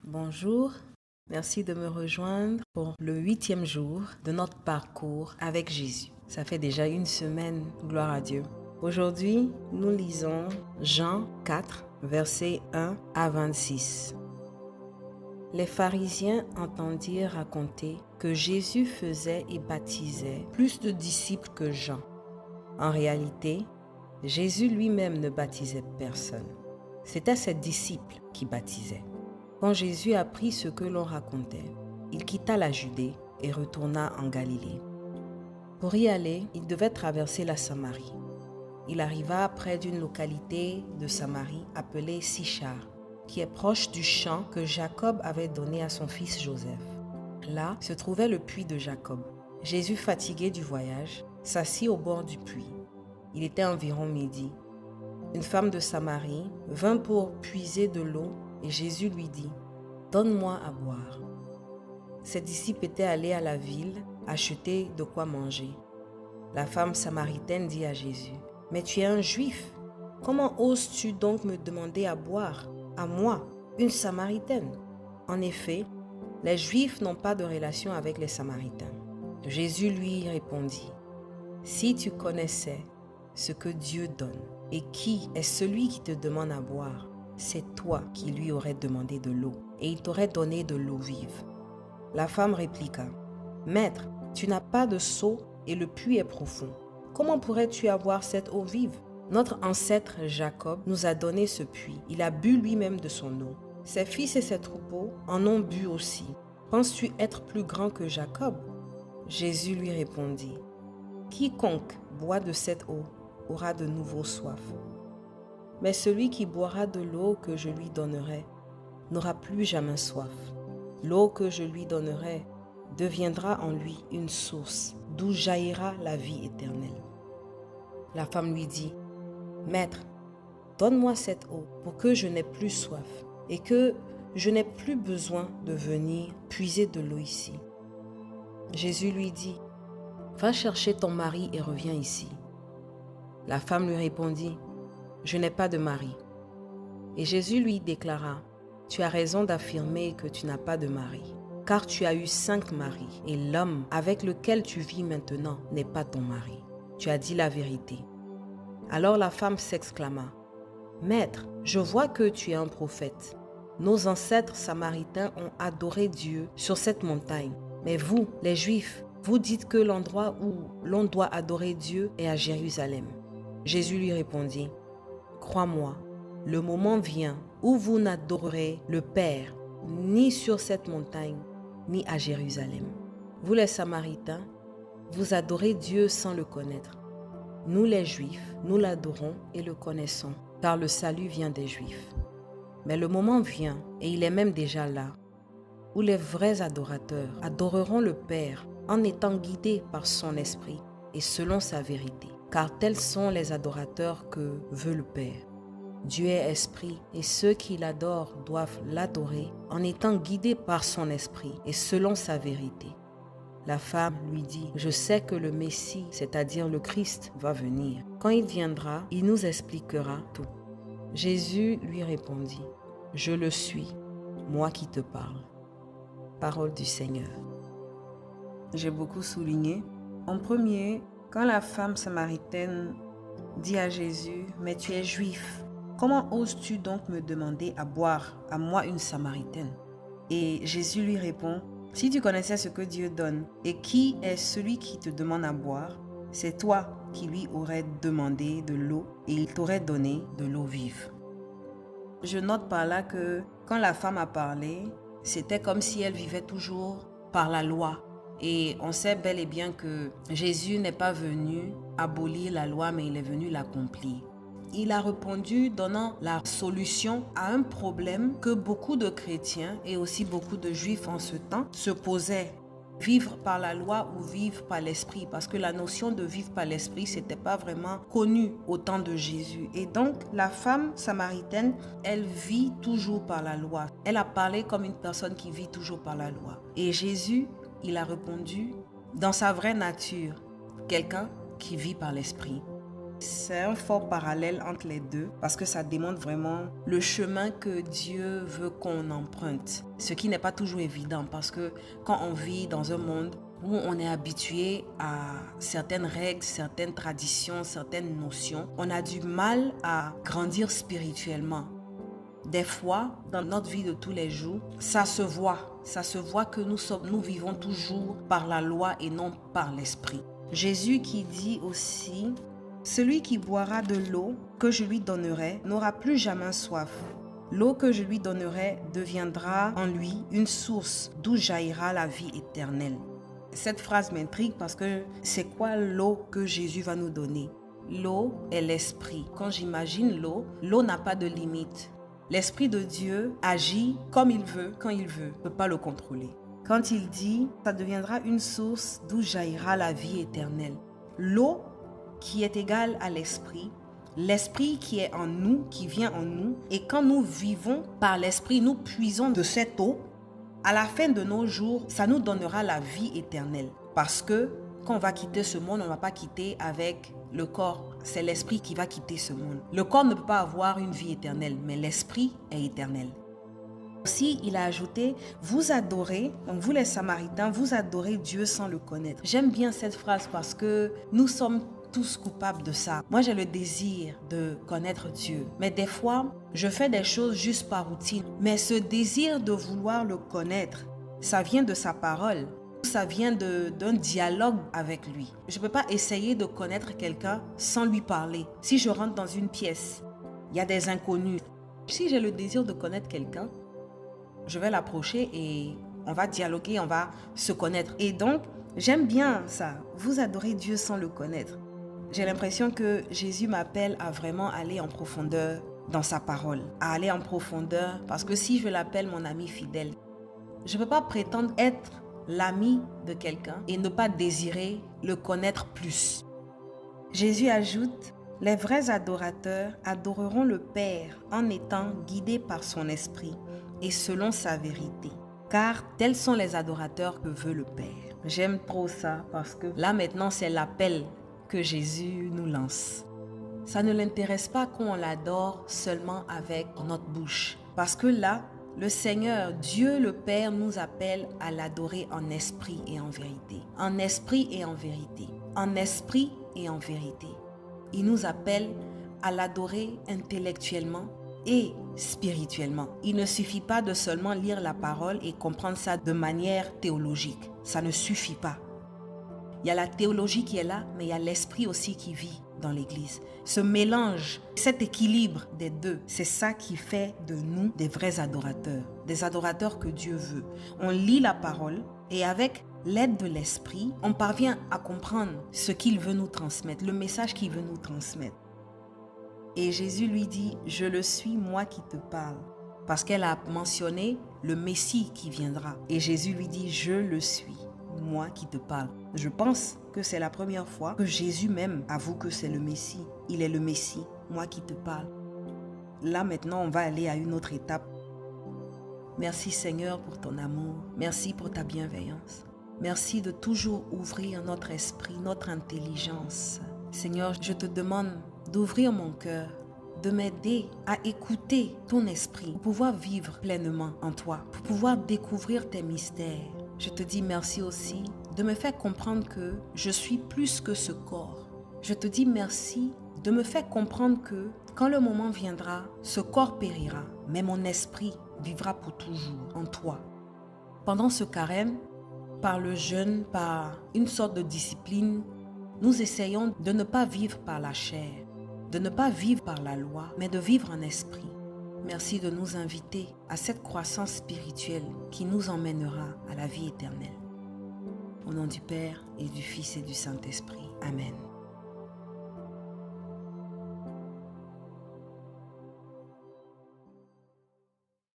Bonjour, merci de me rejoindre pour le 8e jour de notre parcours avec Jésus. Ça fait déjà une semaine, gloire à Dieu. Aujourd'hui, nous lisons Jean 4, versets 1 à 26. Les pharisiens entendirent raconter que Jésus faisait et baptisait plus de disciples que Jean. En réalité, Jésus lui-même ne baptisait personne. C'était ses disciples qui baptisaient. Quand Jésus apprit ce que l'on racontait, il quitta la Judée et retourna en Galilée. Pour y aller, il devait traverser la Samarie. Il arriva près d'une localité de Samarie appelée Sichar, qui est proche du champ que Jacob avait donné à son fils Joseph. Là se trouvait le puits de Jacob. Jésus, fatigué du voyage, s'assit au bord du puits. Il était environ midi. Une femme de Samarie vint pour puiser de l'eau et Jésus lui dit « Donne-moi à boire ». Ses disciples étaient allés à la ville acheter de quoi manger. La femme samaritaine dit à Jésus « Mais tu es un juif, comment oses-tu donc me demander à boire, à moi, une samaritaine ?» En effet, les juifs n'ont pas de relation avec les samaritains. Jésus lui répondit « Si tu connaissais ce que Dieu donne et qui est celui qui te demande à boire, c'est toi qui lui aurais demandé de l'eau et il t'aurait donné de l'eau vive. » La femme répliqua « Maître, tu n'as pas de seau et le puits est profond. Comment pourrais-tu avoir cette eau vive? Notre ancêtre Jacob nous a donné ce puits. Il a bu lui-même de son eau. Ses fils et ses troupeaux en ont bu aussi. Penses-tu être plus grand que Jacob? » Jésus lui répondit « Quiconque boit de cette eau aura de nouveau soif. Mais celui qui boira de l'eau que je lui donnerai n'aura plus jamais soif. L'eau que je lui donnerai deviendra en lui une source d'où jaillira la vie éternelle. » La femme lui dit « Maître, donne-moi cette eau pour que je n'ai plus soif et que je n'ai plus besoin de venir puiser de l'eau ici. » Jésus lui dit « Va chercher ton mari et reviens ici. » La femme lui répondit « Je n'ai pas de mari. » Et Jésus lui déclara « Tu as raison d'affirmer que tu n'as pas de mari, car tu as eu 5 maris, et l'homme avec lequel tu vis maintenant n'est pas ton mari. Tu as dit la vérité. » Alors la femme s'exclama « Maître, je vois que tu es un prophète. Nos ancêtres samaritains ont adoré Dieu sur cette montagne. Mais vous, les Juifs, vous dites que l'endroit où l'on doit adorer Dieu est à Jérusalem. » Jésus lui répondit « Crois-moi, le moment vient où vous n'adorerez le Père ni sur cette montagne, ni à Jérusalem. Vous les Samaritains, vous adorez Dieu sans le connaître. Nous les Juifs, nous l'adorons et le connaissons, car le salut vient des Juifs. Mais le moment vient, et il est même déjà là, où les vrais adorateurs adoreront le Père en étant guidés par son esprit et selon sa vérité. Car tels sont les adorateurs que veut le Père. Dieu est esprit et ceux qui l'adorent doivent l'adorer en étant guidés par son esprit et selon sa vérité. La femme lui dit « Je sais que le Messie, c'est-à-dire le Christ, va venir. Quand il viendra, il nous expliquera tout. » Jésus lui répondit « Je le suis, moi qui te parle. » Parole du Seigneur. J'ai beaucoup souligné. En premier, quand la femme samaritaine dit à Jésus « Mais tu es juif, comment oses-tu donc me demander à boire, à moi une samaritaine ?» Et Jésus lui répond « Si tu connaissais ce que Dieu donne et qui est celui qui te demande à boire, c'est toi qui lui aurais demandé de l'eau et il t'aurait donné de l'eau vive. » Je note par là que quand la femme a parlé, c'était comme si elle vivait toujours par la loi. Et on sait bel et bien que Jésus n'est pas venu abolir la loi, mais il est venu l'accomplir. Il a répondu donnant la solution à un problème que beaucoup de chrétiens et aussi beaucoup de juifs en ce temps se posaient. Vivre par la loi ou vivre par l'esprit, parce que la notion de vivre par l'esprit, c'était pas vraiment connu au temps de Jésus. Et donc, la femme samaritaine, elle vit toujours par la loi. Elle a parlé comme une personne qui vit toujours par la loi. Et Jésus, il a répondu dans sa vraie nature, quelqu'un qui vit par l'esprit. C'est un fort parallèle entre les deux parce que ça démontre vraiment le chemin que Dieu veut qu'on emprunte. Ce qui n'est pas toujours évident parce que quand on vit dans un monde où on est habitué à certaines règles, certaines traditions, certaines notions, on a du mal à grandir spirituellement. Des fois, dans notre vie de tous les jours, ça se voit. Ça se voit que nous vivons toujours par la loi et non par l'esprit. Jésus qui dit aussi, « Celui qui boira de l'eau que je lui donnerai n'aura plus jamais soif. L'eau que je lui donnerai deviendra en lui une source d'où jaillira la vie éternelle. » Cette phrase m'intrigue parce que c'est quoi l'eau que Jésus va nous donner? L'eau est l'esprit. Quand j'imagine l'eau, l'eau n'a pas de limite. L'Esprit de Dieu agit comme il veut, quand il veut. On ne peut pas le contrôler. Quand il dit, ça deviendra une source d'où jaillira la vie éternelle. L'eau qui est égale à l'Esprit, l'Esprit qui est en nous, qui vient en nous. Et quand nous vivons par l'Esprit, nous puisons de cette eau. À la fin de nos jours, ça nous donnera la vie éternelle. Parce que quand on va quitter ce monde, on ne va pas quitter avec le corps. C'est l'esprit qui va quitter ce monde. Le corps ne peut pas avoir une vie éternelle, mais l'esprit est éternel. Aussi, il a ajouté, vous adorez, donc vous les Samaritains, vous adorez Dieu sans le connaître. J'aime bien cette phrase parce que nous sommes tous coupables de ça. Moi, j'ai le désir de connaître Dieu. Mais des fois, je fais des choses juste par routine. Mais ce désir de vouloir le connaître, ça vient de sa parole. Ça vient d'un dialogue avec lui. Je ne peux pas essayer de connaître quelqu'un sans lui parler. Si je rentre dans une pièce, il y a des inconnus. Si j'ai le désir de connaître quelqu'un, je vais l'approcher et on va dialoguer, on va se connaître. Et donc, j'aime bien ça. Vous adorez Dieu sans le connaître. J'ai l'impression que Jésus m'appelle à vraiment aller en profondeur dans sa parole. À aller en profondeur parce que si je l'appelle mon ami fidèle, je ne peux pas prétendre être l'ami de quelqu'un et ne pas désirer le connaître plus. Jésus ajoute, « Les vrais adorateurs adoreront le Père en étant guidés par son esprit et selon sa vérité. Car tels sont les adorateurs que veut le Père. » J'aime trop ça parce que là maintenant c'est l'appel que Jésus nous lance. Ça ne l'intéresse pas qu'on l'adore seulement avec notre bouche. Parce que là, le Seigneur, Dieu le Père, nous appelle à l'adorer en esprit et en vérité. En esprit et en vérité. En esprit et en vérité. Il nous appelle à l'adorer intellectuellement et spirituellement. Il ne suffit pas de seulement lire la parole et comprendre ça de manière théologique. Ça ne suffit pas. Il y a la théologie qui est là, mais il y a l'esprit aussi qui vit dans l'Église. Ce mélange, cet équilibre des deux, c'est ça qui fait de nous des vrais adorateurs, des adorateurs que Dieu veut. On lit la parole et avec l'aide de l'esprit, on parvient à comprendre ce qu'il veut nous transmettre, le message qu'il veut nous transmettre. Et Jésus lui dit, « Je le suis, moi qui te parle. » Parce qu'elle a mentionné le Messie qui viendra. Et Jésus lui dit, « Je le suis, moi qui te parle. » Je pense que c'est la première fois que Jésus même avoue que c'est le Messie. Il est le Messie, moi qui te parle. Là maintenant, on va aller à une autre étape. Merci Seigneur pour ton amour. Merci pour ta bienveillance. Merci de toujours ouvrir notre esprit, notre intelligence. Seigneur, je te demande d'ouvrir mon cœur, de m'aider à écouter ton esprit, pour pouvoir vivre pleinement en toi, pour pouvoir découvrir tes mystères. Je te dis merci aussi de me faire comprendre que je suis plus que ce corps. Je te dis merci de me faire comprendre que quand le moment viendra, ce corps périra, mais mon esprit vivra pour toujours en toi. Pendant ce carême, par le jeûne, par une sorte de discipline, nous essayons de ne pas vivre par la chair, de ne pas vivre par la loi, mais de vivre en esprit. Merci de nous inviter à cette croissance spirituelle qui nous emmènera à la vie éternelle. Au nom du Père et du Fils et du Saint-Esprit. Amen.